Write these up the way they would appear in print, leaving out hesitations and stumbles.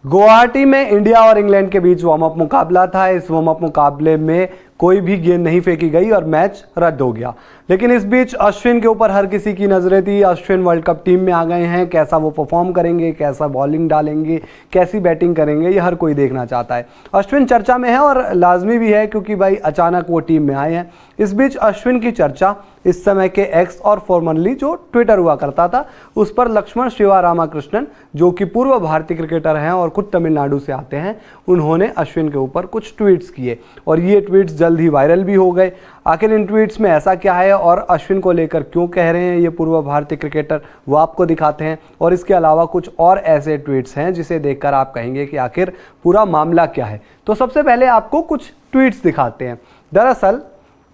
गुवाहाटी में इंडिया और इंग्लैंड के बीच वार्म अप मुकाबला था। इस वार्म अप मुकाबले में कोई भी गेंद नहीं फेंकी गई और मैच रद्द हो गया। लेकिन इस बीच अश्विन के ऊपर हर किसी की नजरें थी। अश्विन वर्ल्ड कप टीम में आ गए हैं, कैसा वो परफॉर्म करेंगे, कैसा बॉलिंग डालेंगे, कैसी बैटिंग करेंगे, ये हर कोई देखना चाहता है। अश्विन चर्चा में है और लाजमी भी है क्योंकि भाई अचानक वो टीम में आए हैं। इस बीच अश्विन की चर्चा इस समय के एक्स और फॉर्मरली जो ट्विटर हुआ करता था उस पर लक्ष्मण शिवा रामाकृष्णन, जो कि पूर्व भारतीय क्रिकेटर हैं और खुद तमिलनाडु से आते हैं, उन्होंने अश्विन के ऊपर कुछ ट्वीट्स किए और ये ट्वीट्स जल्द ही वायरल भी हो गए। आखिर इन ट्वीट्स में ऐसा क्या है और अश्विन को लेकर क्यों कह रहे हैं ये पूर्व भारतीय क्रिकेटर, वो आपको दिखाते हैं। और इसके अलावा कुछ और ऐसे ट्वीट्स हैं जिसे देखकर आप कहेंगे कि आखिर पूरा मामला क्या है। तो सबसे पहले आपको कुछ ट्वीट्स दिखाते हैं। दरअसल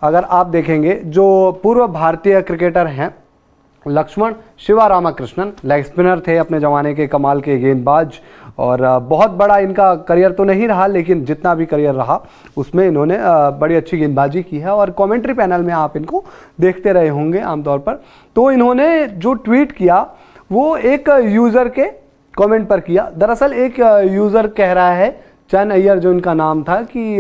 अगर आप देखेंगे, जो पूर्व भारतीय क्रिकेटर हैं लक्ष्मण शिवा रामाकृष्णन, लेग स्पिनर थे अपने ज़माने के, कमाल के गेंदबाज, और बहुत बड़ा इनका करियर तो नहीं रहा लेकिन जितना भी करियर रहा उसमें इन्होंने बड़ी अच्छी गेंदबाजी की है और कमेंट्री पैनल में आप इनको देखते रहे होंगे आमतौर पर। तो इन्होंने जो ट्वीट किया वो एक यूज़र के कमेंट पर किया। दरअसल एक यूज़र कह रहा है, चन अय्यर जो इनका नाम था, कि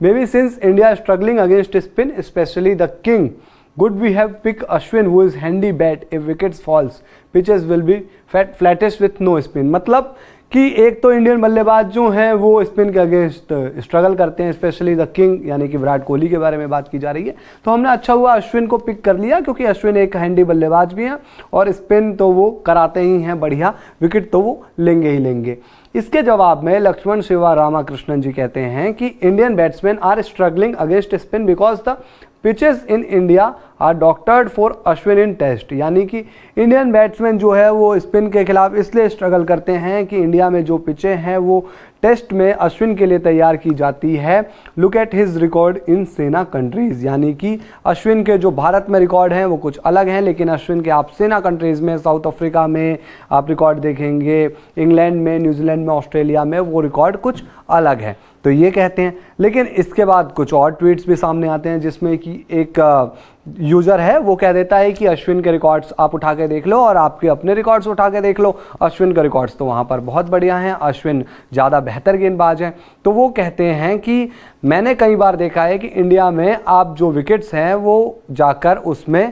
may be since India struggling against spin specially the king good we have pick Ashwin who is handy bat if wickets falls pitches will be flattest with no spin। मतलब कि एक तो इंडियन बल्लेबाज जो हैं वो स्पिन के against struggle करते हैं, स्पेशली द किंग यानी कि विराट कोहली के बारे में बात की जा रही है। तो हमने अच्छा हुआ अश्विन को पिक कर लिया क्योंकि अश्विन एक हैंडी बल्लेबाज भी हैं और स्पिन तो वो कराते ही हैं बढ़िया, विकेट तो वो लेंगे ही लेंगे। इसके जवाब में लक्ष्मण शिवा रामाकृष्णन जी कहते हैं कि Indian batsman are struggling against spin because the pitches in India are doctored for Ashwin in test. यानी कि इंडियन बैट्समैन जो है वो स्पिन के खिलाफ इसलिए स्ट्रगल करते हैं कि इंडिया में जो पिचें हैं वो टेस्ट में अश्विन के लिए तैयार की जाती है। Look at his record in सेना कंट्रीज़, यानी कि अश्विन के जो भारत में रिकॉर्ड हैं वो कुछ अलग हैं, लेकिन अश्विन के आप सेना कंट्रीज़ में, साउथ अफ्रीका में आप रिकॉर्ड देखेंगे, इंग्लैंड में, न्यूजीलैंड में, ऑस्ट्रेलिया में, वो रिकॉर्ड कुछ अलग है। तो ये कहते हैं। लेकिन इसके बाद कुछ और ट्वीट्स भी सामने आते हैं जिसमें कि एक यूज़र है वो कह देता है कि अश्विन के रिकॉर्ड्स आप उठा के देख लो और आपके अपने रिकॉर्ड्स उठा के देख लो, अश्विन के रिकॉर्ड्स तो वहाँ पर बहुत बढ़िया हैं, अश्विन ज़्यादा बेहतर गेंदबाज हैं। तो वो कहते हैं कि मैंने कई बार देखा है कि इंडिया में आप जो विकेट्स हैं वो जाकर उसमें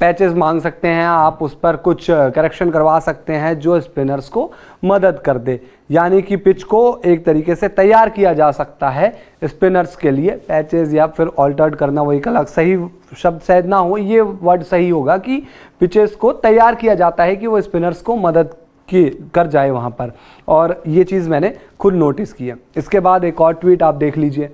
पैचेस मांग सकते हैं, आप उस पर कुछ करेक्शन करवा सकते हैं जो स्पिनर्स को मदद कर दे। यानी कि पिच को एक तरीके से तैयार किया जा सकता है स्पिनर्स के लिए, पैचेस या फिर ऑल्टर्ड करना, वो एक अलग सही शब्द शायद ना हो, ये वर्ड सही होगा कि पिचेस को तैयार किया जाता है कि वो स्पिनर्स को मदद की कर जाए वहाँ पर। और ये चीज़ मैंने खुद नोटिस की है। इसके बाद एक और ट्वीट आप देख लीजिए।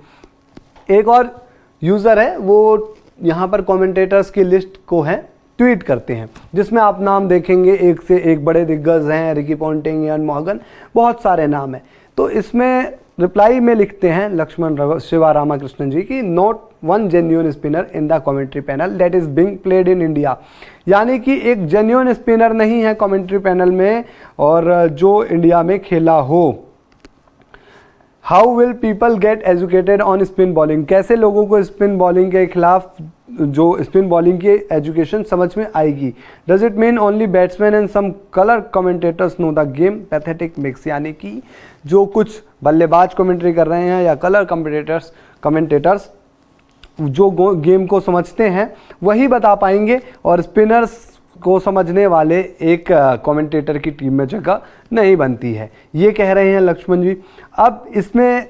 एक और यूज़र है वो यहाँ पर कमेंटेटर्स की लिस्ट को है ट्वीट करते हैं जिसमें आप नाम देखेंगे एक से एक बड़े दिग्गज हैं, रिकी पॉन्टिंग, इयान मॉर्गन, बहुत सारे नाम हैं। तो इसमें रिप्लाई में लिखते हैं लक्ष्मण शिवा रामाकृष्णन जी की, not one genuine spinner in the commentary panel that is being played in India. यानी कि एक जेन्युइन स्पिनर नहीं है कमेंट्री पैनल में और जो इंडिया में खेला हो। How will people get educated on spin bowling, कैसे लोगों को स्पिन बॉलिंग के खिलाफ जो स्पिन बॉलिंग की एजुकेशन समझ में आएगी। Does it mean only batsman and some colour commentators know the game, pathetic mix. यानी कि जो कुछ बल्लेबाज कमेंट्री कर रहे हैं या कलर कमेंटेटर्स जो गेम को समझते हैं वही बता पाएंगे और स्पिनर्स को समझने वाले एक कमेंटेटर की टीम में जगह नहीं बनती है, ये कह रहे हैं लक्ष्मण जी। अब इसमें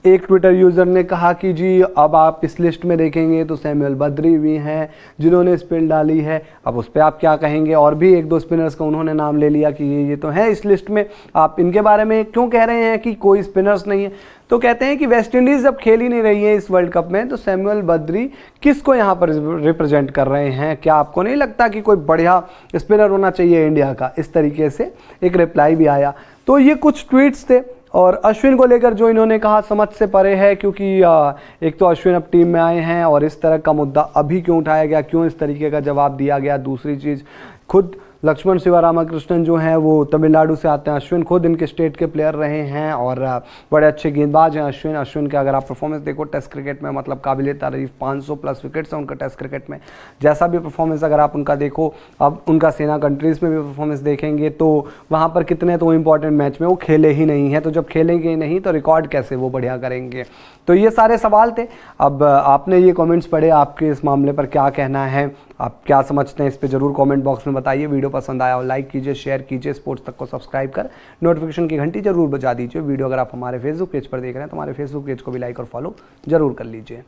एक ट्विटर यूज़र ने कहा कि जी अब आप इस लिस्ट में देखेंगे तो सैमुअल बद्री भी हैं जिन्होंने स्पिन डाली है, अब उस पर आप क्या कहेंगे। और भी एक दो स्पिनर्स का उन्होंने नाम ले लिया कि ये तो है इस लिस्ट में, आप इनके बारे में क्यों कह रहे हैं कि कोई स्पिनर्स नहीं है। तो कहते हैं कि वेस्ट इंडीज़ जब खेल ही नहीं रही है इस वर्ल्ड कप में तो सैमुअल बद्री किसको यहाँ पर रिप्रेजेंट कर रहे हैं, क्या आपको नहीं लगता कि कोई बढ़िया स्पिनर होना चाहिए इंडिया का। इस तरीके से एक रिप्लाई भी आया। तो ये कुछ ट्वीट्स थे और अश्विन को लेकर जो इन्होंने कहा समझ से परे है क्योंकि एक तो अश्विन अब टीम में आए हैं और इस तरह का मुद्दा अभी क्यों उठाया गया, क्यों इस तरीके का जवाब दिया गया। दूसरी चीज़ खुद लक्ष्मण शिवरामकृष्णन जो हैं वो तमिलनाडु से आते हैं। अश्विन खुद इनके स्टेट के प्लेयर रहे हैं और बड़े अच्छे गेंदबाज हैं अश्विन के अगर आप परफॉर्मेंस देखो टेस्ट क्रिकेट में, मतलब काबिल तारीफ 500 प्लस विकेट्स हैं उनका टेस्ट क्रिकेट में। जैसा भी परफॉर्मेंस अगर आप उनका देखो, अब उनका सेना कंट्रीज़ में भी परफॉर्मेंस देखेंगे तो वहाँ पर कितने तो इंपॉर्टेंट मैच में वो खेले ही नहीं हैं, तो जब खेलेंगे नहीं तो रिकॉर्ड कैसे वो बढ़िया करेंगे। तो ये सारे सवाल थे। अब आपने ये कमेंट्स पढ़े, आपके इस मामले पर क्या कहना है, आप क्या समझते हैं, इस पे जरूर कमेंट बॉक्स में बताइए। वीडियो पसंद आया हो लाइक कीजिए, शेयर कीजिए, स्पोर्ट्स तक को सब्सक्राइब कर नोटिफिकेशन की घंटी जरूर बजा दीजिए। वीडियो अगर आप हमारे फेसबुक पेज पर देख रहे हैं तो हमारे फेसबुक पेज को भी लाइक और फॉलो जरूर कर लीजिए।